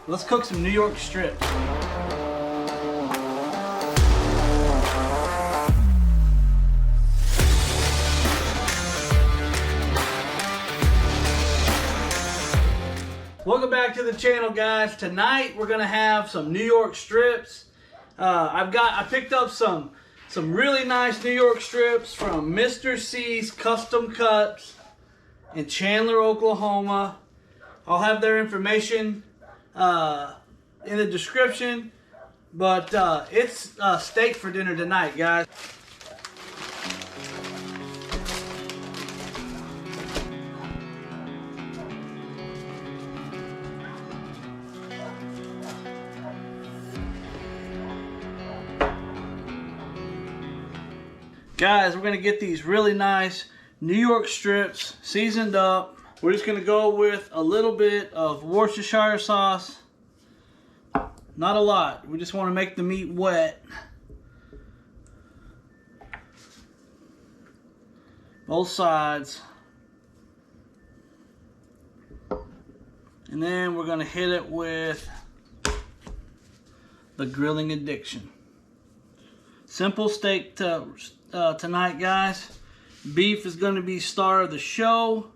Let's cook some New York strips. Welcome back to the channel, guys. Tonight we're gonna have some New York strips. I picked up some really nice New York strips from Mr. C's Custom Cuts in Chandler, Oklahoma. I'll have their information in the description, but it's steak for dinner tonight, guys. Guys, we're gonna get these really nice New York strips seasoned up. We're just gonna go with a little bit of Worcestershire sauce. Not a lot. We just want to make the meat wet. Both sides. And then we're gonna hit it with the Grilling Addiction. Simple steak tonight, guys. Beef is going to be star of the show.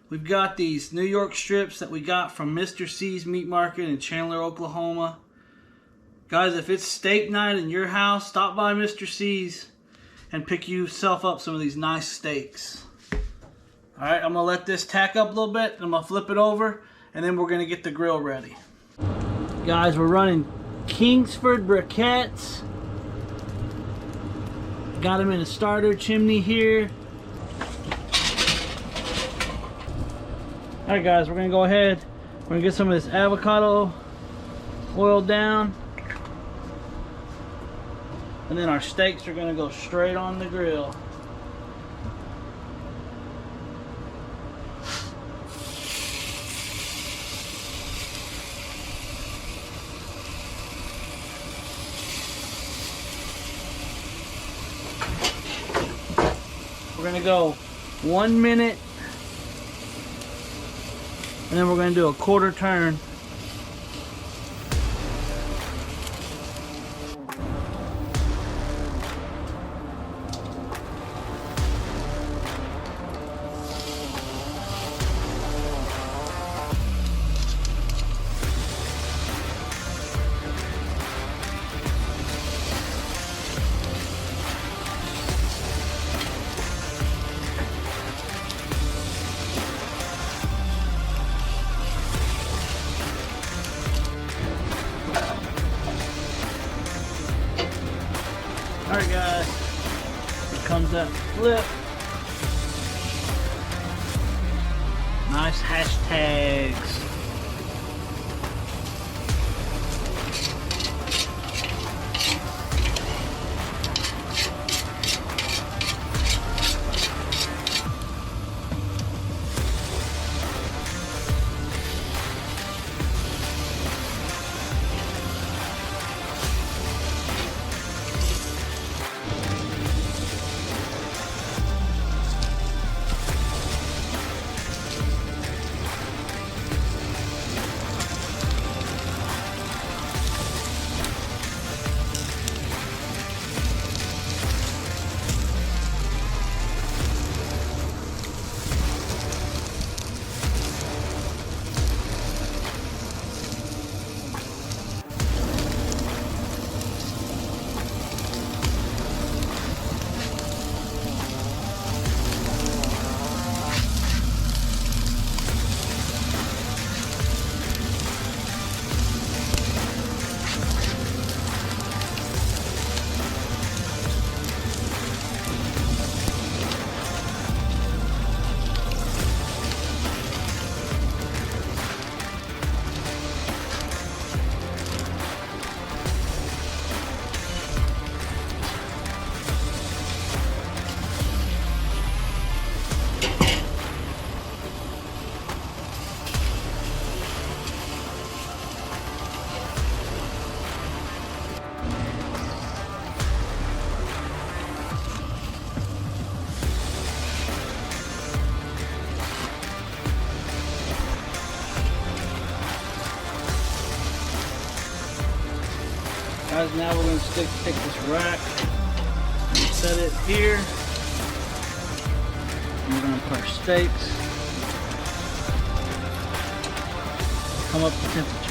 We've got these New York strips that we got from Mr. C's Meat Market in Chandler, Oklahoma. Guys, if it's steak night in your house, stop by Mr. C's and pick yourself up some of these nice steaks. Alright, I'm going to let this tack up a little bit. I'm going to flip it over, and then we're going to get the grill ready. Guys, we're running Kingsford briquettes. Got them in a starter chimney here. Alright guys, we're going to go ahead. We're going to get some of this avocado oil down. And then our steaks are going to go straight on the grill. We're going to go 1 minute, and then we're going to do a quarter turn. Alright guys, here comes that flip. Nice hashtags. guys, now we're going to take this rack and set it here. And we're going to put our steaks. Come up to temperature.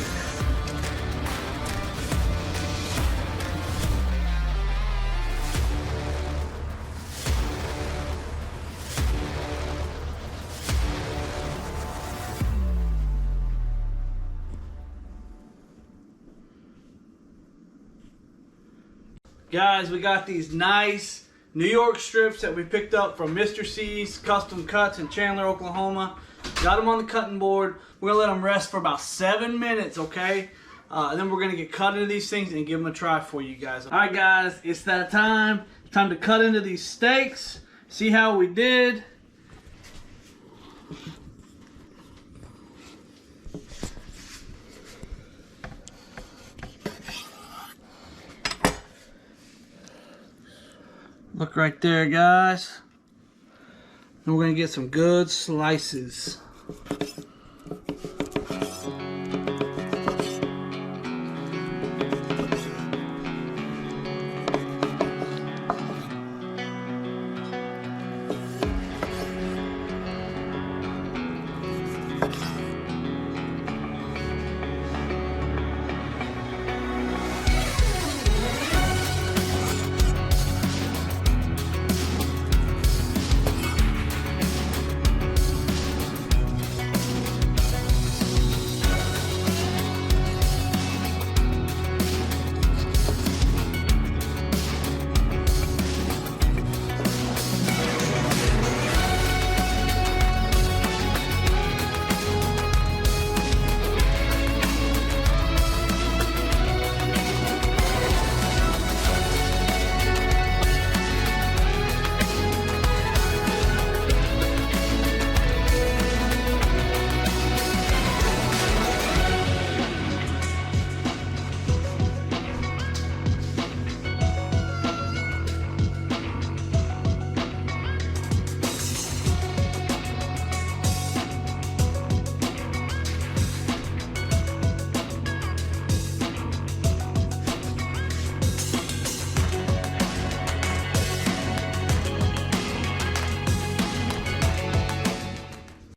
Guys, we got these nice New York strips that we picked up from Mr. C's Custom Cuts in Chandler, Oklahoma. Got them on the cutting board. We're going to let them rest for about 7 minutes, okay? And then we're going to get cut into these things and give them a try for you guys. All right, guys, it's that time. It's time to cut into these steaks. See how we did. Look right there, guys. And we're going to get some good slices.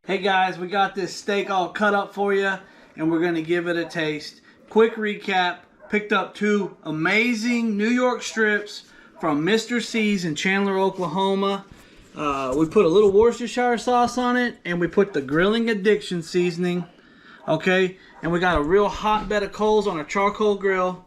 Hey guys, we got this steak all cut up for you and we're going to give it a taste. Quick recap, picked up 2 amazing New York strips from Mr. C's in Chandler, Oklahoma. We put a little Worcestershire sauce on it and we put the Grilling Addiction seasoning. Okay, and we got a real hot bed of coals on a charcoal grill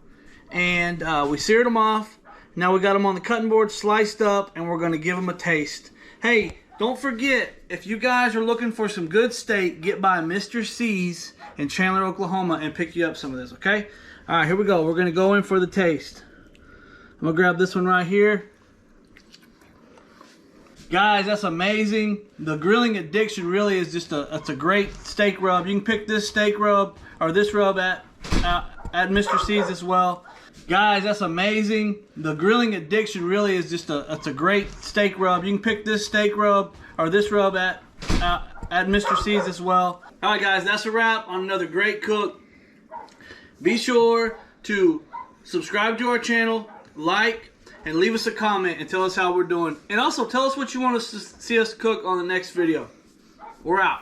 and we seared them off. Now we got them on the cutting board sliced up and we're going to give them a taste. Hey, don't forget, if you guys are looking for some good steak, get by Mr. C's in Chandler, Oklahoma and pick you up some of this, okay? All right, here we go. We're going to go in for the taste. I'm going to grab this one right here. Guys, that's amazing. The Grilling Addiction really is just it's a great steak rub. You can pick this steak rub or this rub at Mr. C's as well. Guys, that's amazing. The Grilling Addiction really is just it's a great steak rub. You can pick this steak rub or this rub at Mr. C's as well. All right, guys, that's a wrap on another great cook. Be sure to subscribe to our channel, like, and leave us a comment and tell us how we're doing. And also tell us what you want us to see us cook on the next video. We're out.